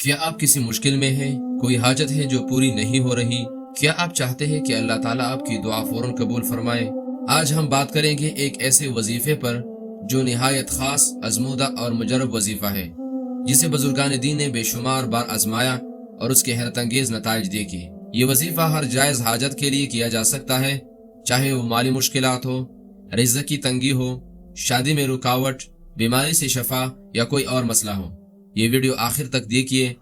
کیا آپ کسی مشکل میں ہیں؟ کوئی حاجت ہے جو پوری نہیں ہو رہی؟ کیا آپ چاہتے ہیں کہ اللہ تعالیٰ آپ کی دعا فوراً قبول فرمائے؟ آج ہم بات کریں گے ایک ایسے وظیفے پر جو نہایت خاص، ازمودہ اور مجرب وظیفہ ہے، جسے بزرگان دین نے بے شمار بار آزمایا اور اس کے حیرت انگیز نتائج دیکھے۔ یہ وظیفہ ہر جائز حاجت کے لیے کیا جا سکتا ہے، چاہے وہ مالی مشکلات ہو، رزق کی تنگی ہو، شادی میں رکاوٹ، بیماری سے شفا یا کوئی اور مسئلہ ہو۔ یہ ویڈیو آخر تک دیکھیے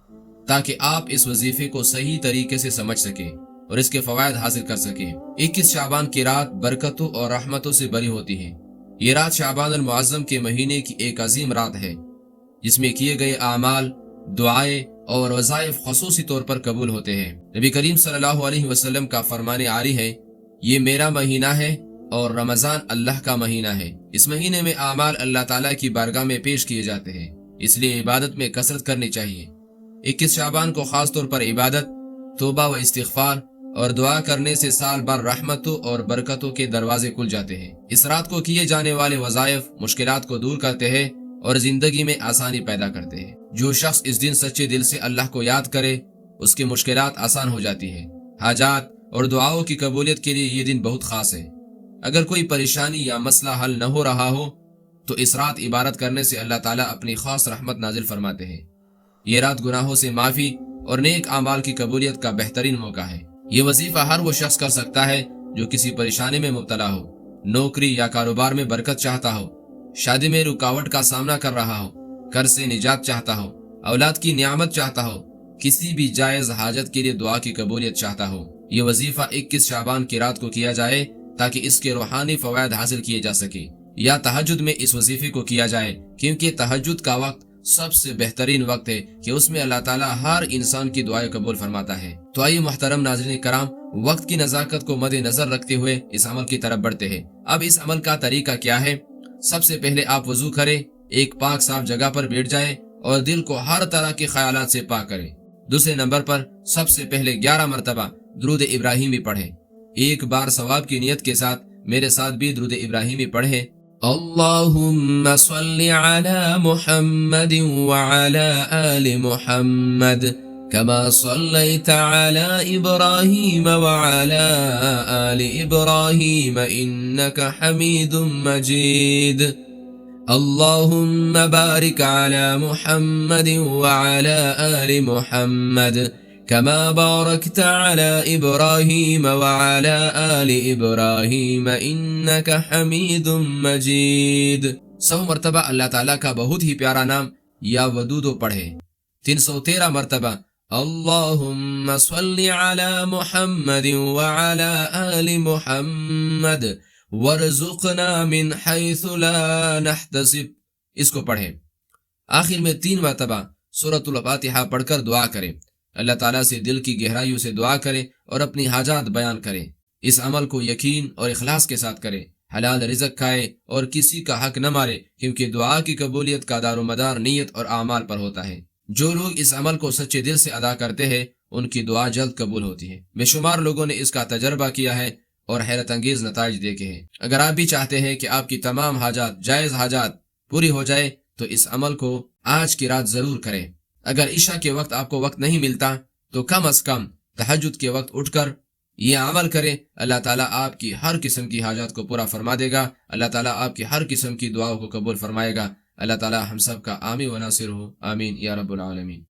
تاکہ آپ اس وظیفے کو صحیح طریقے سے سمجھ سکیں اور اس کے فوائد حاصل کر سکیں۔ 21 شعبان کی رات برکتوں اور رحمتوں سے بری ہوتی ہے۔ یہ رات شعبان المعظم کے مہینے کی ایک عظیم رات ہے، جس میں کیے گئے اعمال، دعائیں اور وظائف خصوصی طور پر قبول ہوتے ہیں۔ نبی کریم صلی اللہ علیہ وسلم کا فرمان عاری ہے، یہ میرا مہینہ ہے اور رمضان اللہ کا مہینہ ہے۔ اس مہینے میں اعمال اللہ تعالیٰ کی بارگاہ میں پیش کیے جاتے ہیں، اس لیے عبادت میں کثرت کرنی چاہیے۔ 21 شعبان کو خاص طور پر عبادت، توبہ و استغفار اور دعا کرنے سے سال بھر رحمتوں اور برکتوں کے دروازے کھل جاتے ہیں۔ اس رات کو کیے جانے والے وظائف مشکلات کو دور کرتے ہیں اور زندگی میں آسانی پیدا کرتے ہیں۔ جو شخص اس دن سچے دل سے اللہ کو یاد کرے، اس کی مشکلات آسان ہو جاتی ہیں۔ حاجات اور دعاؤں کی قبولیت کے لیے یہ دن بہت خاص ہے۔ اگر کوئی پریشانی یا مسئلہ حل نہ ہو رہا ہو تو اس رات عبادت کرنے سے اللہ تعالیٰ اپنی خاص رحمت نازل فرماتے ہیں۔ یہ رات گناہوں سے معافی اور نیک اعمال کی قبولیت کا بہترین موقع ہے۔ یہ وظیفہ ہر وہ شخص کر سکتا ہے جو کسی پریشانی میں مبتلا ہو، نوکری یا کاروبار میں برکت چاہتا ہو، شادی میں رکاوٹ کا سامنا کر رہا ہو، قرض سے نجات چاہتا ہو، اولاد کی نعمت چاہتا ہو، کسی بھی جائز حاجت کے لیے دعا کی قبولیت چاہتا ہو۔ یہ وظیفہ 21 شعبان کی رات کو کیا جائے تاکہ اس کے روحانی فوائد حاصل کیے جا سکے، یا تہجد میں اس وظیفے کو کیا جائے، کیونکہ تہجد کا وقت سب سے بہترین وقت ہے کہ اس میں اللہ تعالیٰ ہر انسان کی دعائیں قبول فرماتا ہے۔ تو آئیے محترم ناظرین کرام، وقت کی نزاکت کو مد نظر رکھتے ہوئے اس عمل کی طرف بڑھتے ہیں۔ اب اس عمل کا طریقہ کیا ہے؟ سب سے پہلے آپ وضو کریں، ایک پاک صاف جگہ پر بیٹھ جائیں اور دل کو ہر طرح کے خیالات سے پاک کریں۔ دوسرے نمبر پر سب سے پہلے 11 مرتبہ درود ابراہیمی پڑھیں۔ ایک بار ثواب کی نیت کے ساتھ میرے ساتھ بھی درود ابراہیمی پڑھیں۔ اللہم صل علی محمد وعلی آل محمد كما صليت على إبراهيم وعلى آل إبراهيم إنك حميد مجيد اللهم بارك على محمد وعلى آل محمد كما باركت على إبراهيم وعلى آل إبراهيم إنك حميد مجيد۔ 100 مرتبہ اللہ تعالیٰ کا بہت ہی پیارا نام یا ودودو پڑھے۔ 313 مرتبہ اللہم صل علی محمد وعلی آل محمد وارزقنا من حیث لا نحتسب، اس کو پڑھیں۔ آخر میں 3 مرتبہ سورۃ الفاتحہ پڑھ کر دعا کریں۔ اللہ تعالیٰ سے دل کی گہرائیوں سے دعا کریں اور اپنی حاجات بیان کریں۔ اس عمل کو یقین اور اخلاص کے ساتھ کریں۔ حلال رزق کھائے اور کسی کا حق نہ مارے، کیونکہ دعا کی قبولیت کا دار و مدار نیت اور اعمال پر ہوتا ہے۔ جو لوگ اس عمل کو سچے دل سے ادا کرتے ہیں ان کی دعا جلد قبول ہوتی ہے۔ بے شمار لوگوں نے اس کا تجربہ کیا ہے اور حیرت انگیز نتائج دیکھے ہیں۔ اگر آپ بھی چاہتے ہیں کہ آپ کی تمام حاجات، جائز حاجات پوری ہو جائے تو اس عمل کو آج کی رات ضرور کریں۔ اگر عشاء کے وقت آپ کو وقت نہیں ملتا تو کم از کم تہجد کے وقت اٹھ کر یہ عمل کریں۔ اللہ تعالیٰ آپ کی ہر قسم کی حاجات کو پورا فرما دے گا۔ اللہ تعالیٰ آپ کی ہر قسم کی دعاؤں کو قبول فرمائے گا۔ اللہ تعالیٰ ہم سب کا عامی و ناصر ہو، آمین یا رب العالمین۔